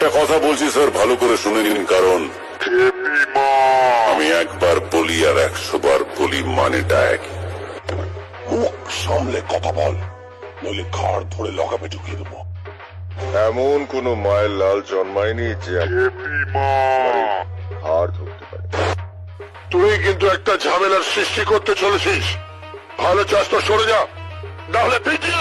একটা কথা বলছি স্যার, ভালো করে শুনে নিন, কারণ আমি একবার বলি আর 100 বার বলি, মানেটা একই। মুখ সামলে কথা বল, নইলে ঘাড় ধরে লকাপে ঢুকিয়ে দেবো। এমন কোন মায়ের লাল জন্মায়নি যে হার ধরতে পারে। তুই কিন্তু একটা ঝামেলার সৃষ্টি করতে চলেছিস। ভালো চাষ তো সরে যা, নাহলে পিটিয়ে